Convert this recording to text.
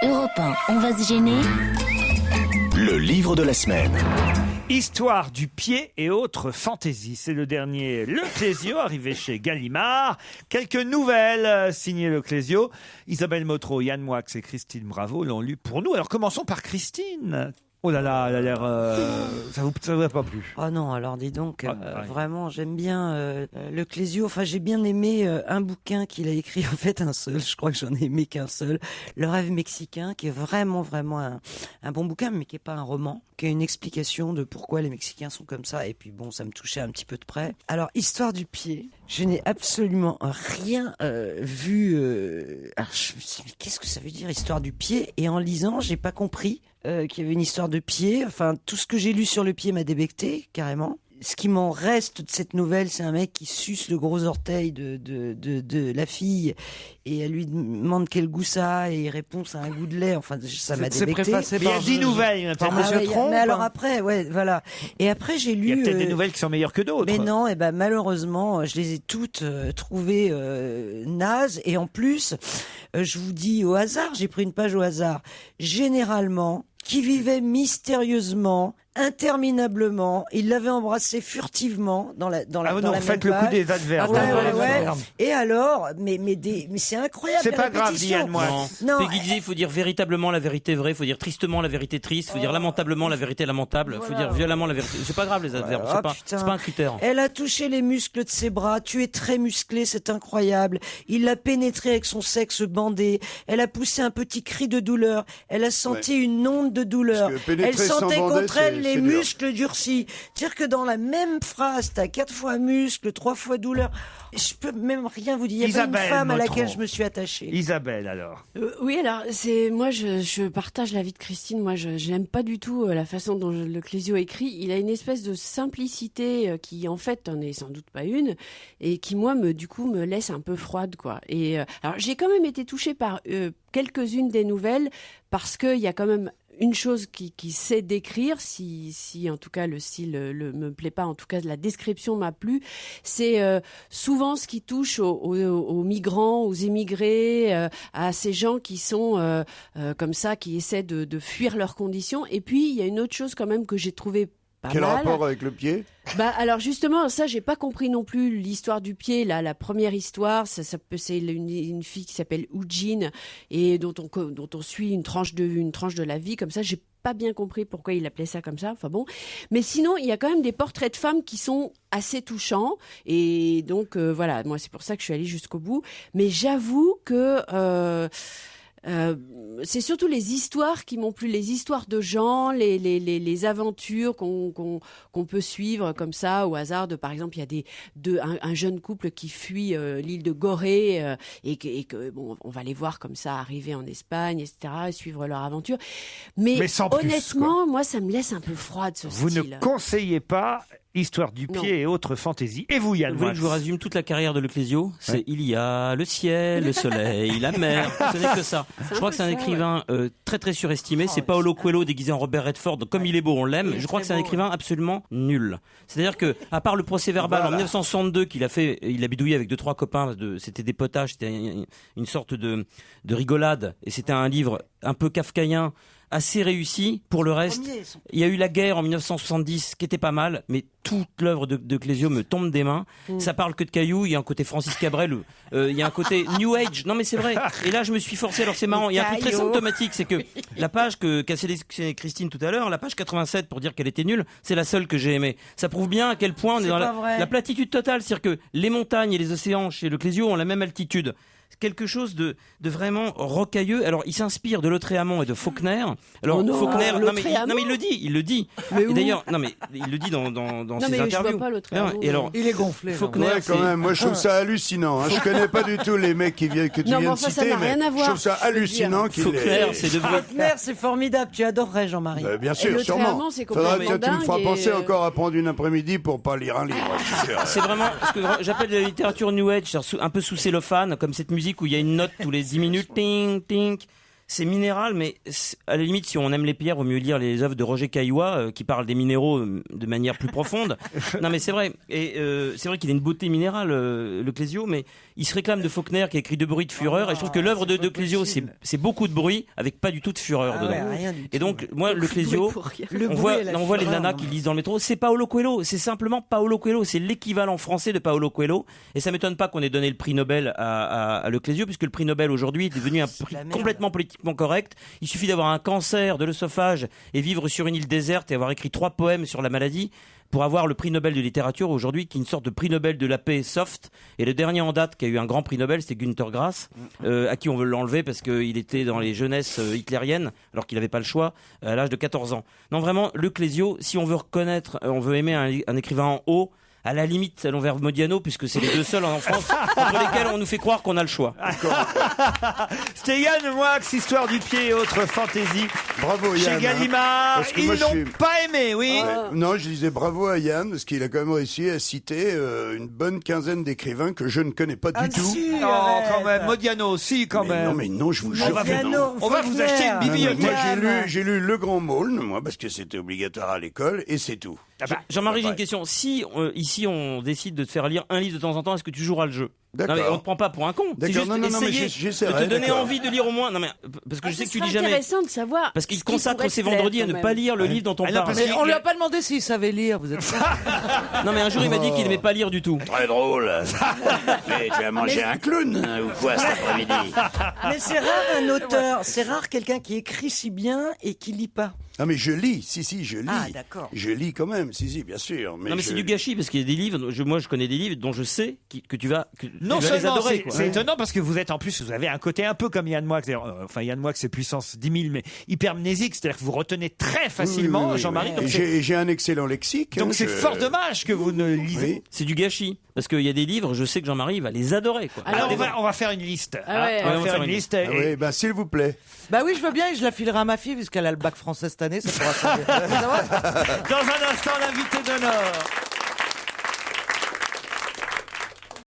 Europe 1, on va se gêner. Le livre de la semaine. Histoire du pied et autres fantaisies. C'est le dernier Le Clésio, arrivé chez Gallimard. Quelques nouvelles signées Le Clésio. Isabelle Motro, Yann Moix et Christine Bravo l'ont lu pour nous. Alors commençons par Christine. Oh là là, elle a l'air... ça vous a pas plu? Oh non, alors dis donc, ouais. vraiment, j'aime bien Le Clésio. Enfin, j'ai bien aimé un bouquin qu'il a écrit, en fait, un seul. Je crois que j'en ai aimé qu'un seul. Le rêve mexicain, qui est vraiment un bon bouquin, mais qui est pas un roman, qui a une explication de pourquoi les Mexicains sont comme ça. Et puis bon, ça me touchait un petit peu de près. Alors, Histoire du pied, je n'ai absolument rien vu. Alors, je me suis dit, mais qu'est-ce que ça veut dire, Histoire du pied? Et en lisant, j'ai pas compris qu'il y avait une histoire de pied. Enfin, tout ce que j'ai lu sur le pied m'a débecté, carrément. Ce qui m'en reste de cette nouvelle, c'est un mec qui suce le gros orteil de la fille et elle lui demande quel goût ça a et il répond c'est un goût de lait. Enfin, ça m'a débecté. Il y a 10 nouvelles par Monsieur Trompe. Mais alors après, ouais, voilà. Et après, j'ai lu... Il y a peut-être des nouvelles qui sont meilleures que d'autres. Mais non, et ben malheureusement, je les ai toutes trouvées nazes. Et en plus, je vous dis au hasard, j'ai pris une page au hasard. Généralement, qui vivait mystérieusement, interminablement, il l'avait embrassé furtivement dans la dans vous la même faites le coup page. des adverbes. Ouais. Et alors, mais c'est incroyable. C'est les pas grave, répétitions. Yann Moix. Non. Peggy disait, il faut dire véritablement la vérité vraie, il faut dire tristement la vérité triste, il faut dire lamentablement la vérité lamentable, il faut dire violemment la vérité. C'est pas grave les adverbes, c'est pas un critère. Elle a touché les muscles de ses bras, tu es très musclé, c'est incroyable. Il l'a pénétré avec son sexe bandé, elle a poussé un petit cri de douleur, elle a senti une onde de douleur. Elle sentait contre elle les muscles durcis. C'est-à-dire que dans la même phrase, t'as 4 fois muscle, 3 fois douleur. Je peux même rien vous dire. Il y a pas une femme à laquelle je me suis attachée. Isabelle, alors. Oui, alors moi je partage l'avis de Christine. Moi, je n'aime pas du tout la façon dont Le Clésio écrit. Il a une espèce de simplicité qui, en fait, n'en est sans doute pas une, et qui moi me laisse un peu froide, quoi. Et alors j'ai quand même été touchée par quelques-unes des nouvelles parce qu'il y a quand même une chose qui sait décrire, si en tout cas le style me plaît pas, en tout cas la description m'a plu, c'est souvent ce qui touche aux migrants, aux émigrés, à ces gens qui sont comme ça, qui essaient de fuir leurs conditions. Et puis il y a une autre chose quand même que j'ai trouvé pas Quel mal. rapport avec le pied? Alors justement, ça j'ai pas compris non plus l'histoire du pied. Là, la première histoire, c'est une fille qui s'appelle Eugene et dont on suit une tranche de la vie comme ça. J'ai pas bien compris pourquoi il appelait ça comme ça. Enfin bon, mais sinon il y a quand même des portraits de femmes qui sont assez touchants et donc voilà. Moi c'est pour ça que je suis allée jusqu'au bout. Mais j'avoue que c'est surtout les histoires qui m'ont plu, les histoires de gens, les aventures qu'on peut suivre comme ça au hasard. Par exemple, il y a un jeune couple qui fuit l'île de Gorée et que bon, on va les voir comme ça arriver en Espagne, etc., et suivre leur aventure. Mais sans honnêtement, plus, moi, ça me laisse un peu froide ce Vous style. ne conseillez pas Histoire du pied et autres fantaisies. Et vous, Yann Vous voulez Moix? que je vous résume toute la carrière de Le Clésio? C'est il y a le ciel, le soleil, la mer. Ce n'est que ça. Je crois que c'est un écrivain très très surestimé. C'est Paolo Coelho déguisé en Robert Redford. Comme il est beau, on l'aime. Je crois que c'est un écrivain absolument nul. C'est-à-dire que, à part le procès-verbal en 1962 qu'il a fait, il a bidouillé avec 2-3 copains. C'était des potages, c'était une sorte de rigolade. Et c'était un livre un peu kafkaïen, assez réussi. Pour le reste, il y a eu La Guerre en 1970 qui était pas mal, mais toute l'œuvre de Clésio me tombe des mains. Ça parle que de cailloux. Il y a un côté Francis Cabrel, il y a un côté New Age. Non mais c'est vrai. Et là je me suis forcé. Alors c'est marrant. Il y a un truc très symptomatique, c'est que la page qu'a sélectionnée Christine tout à l'heure, la page 87 pour dire qu'elle était nulle, c'est la seule que j'ai aimée. Ça prouve bien à quel point on est dans la platitude totale, c'est-à-dire que les montagnes et les océans chez Le Clésio ont la même altitude. Quelque chose de vraiment rocailleux. Alors, il s'inspire de Lautréamont et de Faulkner. Alors, Faulkner, non mais il le dit. Mais et d'ailleurs, non mais il le dit dans ses interviews. Je vois pas Lautréamont. Et alors, il est gonflé. Faulkner, Ouais, quand même. Moi, je trouve ça hallucinant. Je connais pas du tout les mecs que tu viens de ça citer, n'a mais rien à je voir. trouve ça hallucinant qu'il Faulkner, c'est devenu. Faulkner, c'est formidable. Tu adorerais, Jean-Marie. Bien sûr, le sûrement. Lautréamont, c'est Faudra complètement que tu me feras dingue penser et, encore à prendre une après-midi pour pas lire un livre. je suis sûr. C'est vraiment ce que j'appelle la littérature New Age, un peu sous cellophane, comme cette musique où il y a une note tous les 10 minutes, ting, ting. c'est minéral, mais à la limite, si on aime les pierres, vaut mieux lire les œuvres de Roger Caillois, qui parlent des minéraux de manière plus profonde. Non, mais c'est vrai. Et c'est vrai qu'il a une beauté minérale, le Clésio, mais il se réclame de Faulkner, qui a écrit De bruit de fureur. Et je trouve que l'œuvre de Clésio, c'est beaucoup de bruit, avec pas du tout de fureur dedans. Rien du tout. Et donc, moi, le Clésio, Le on bruit voit, et la on voit les fureur, nanas non. qui lisent dans le métro. C'est Paolo Coelho. C'est simplement Paolo Coelho. C'est l'équivalent français de Paolo Coelho. Et ça m'étonne pas qu'on ait donné le prix Nobel à le Clésio, puisque le prix Nobel aujourd'hui est devenu un prix la merde. complètement politiquement correct. Il suffit d'avoir un cancer de l'œsophage et vivre sur une île déserte et avoir écrit 3 poèmes sur la maladie pour avoir le prix Nobel de littérature aujourd'hui, qui est une sorte de prix Nobel de la paix soft. Et le dernier en date qui a eu un grand prix Nobel, c'était Günter Grass, à qui on veut l'enlever parce qu'il était dans les jeunesses hitlériennes, alors qu'il n'avait pas le choix, à l'âge de 14 ans. Non, vraiment, le Clésio, si on veut reconnaître, on veut aimer un écrivain en haut, à la limite, allons vers Modiano, puisque c'est les deux seuls en France entre lesquels on nous fait croire qu'on a le choix. C'était Yann Moix, Histoire du pied et autres fantaisies. Bravo Chez Yann. Gallimard, Parce que ils moi, n'ont je suis- pas aimé, oui. Non, je disais bravo à Yann, parce qu'il a quand même réussi à citer une bonne quinzaine d'écrivains que je ne connais pas du tout. Non, quand même, Modiano aussi, quand même. Mais non, je vous jure que non. On va vous acheter une Non, non, bibliothèque. moi j'ai lu Le Grand Maulne, moi, parce que c'était obligatoire à l'école, et c'est tout. Ah bah, Jean-Marie, j'ai ouais. une question. Si ici on décide de te faire lire un livre de temps en temps, est-ce que tu joueras le jeu? D'accord. Non mais on te prend pas pour un con. C'est D'accord, juste non, mais essayer j'essaierai, de te donner d'accord. envie de lire au moins. Non mais parce que je sais que tu lis C'est jamais. intéressant de savoir. Parce qu'il ce qui consacre pourrait ses te plaire, vendredis à quand ne même. pas lire le livre dont on Ah non, parle. parce Mais on lui a pas demandé s'il savait lire, vous êtes Non mais un jour il m'a dit qu'il n'aimait pas lire du tout. Très drôle. Mais tu as mangé un clown, ou quoi, cet après-midi? Mais c'est rare un auteur, c'est rare quelqu'un qui écrit si bien et qui lit pas. Ah, mais je lis, si, je lis. Ah, d'accord. Je lis quand même, si, bien sûr. Non mais je- c'est du gâchis parce qu'il y a des livres. Moi je connais des livres dont je sais que tu vas Non tu vas les seulement, adorer. Quoi. c'est étonnant parce que vous êtes en plus, vous avez un côté un peu comme Yann Moix. Enfin, Yann Moix, c'est puissance 10 000, mais hypermnésique, c'est-à-dire que vous retenez très facilement, Oui, oui, oui, Jean-Marie. oui. Donc Et c'est- j'ai un excellent lexique. donc hein, c'est je- fort dommage que vous ne lisez. Oui. C'est du gâchis parce qu'il y a des livres. Je sais que Jean-Marie va les adorer. Quoi. Alors Alors, on va faire une liste. Ah ouais. On va faire une liste. Ah et- oui, ben s'il vous plaît. Bah oui, je veux bien et je la filerai à ma fille puisqu'elle a le bac français cette année, ça pourra changer. Dans un instant, l'invité d'honneur.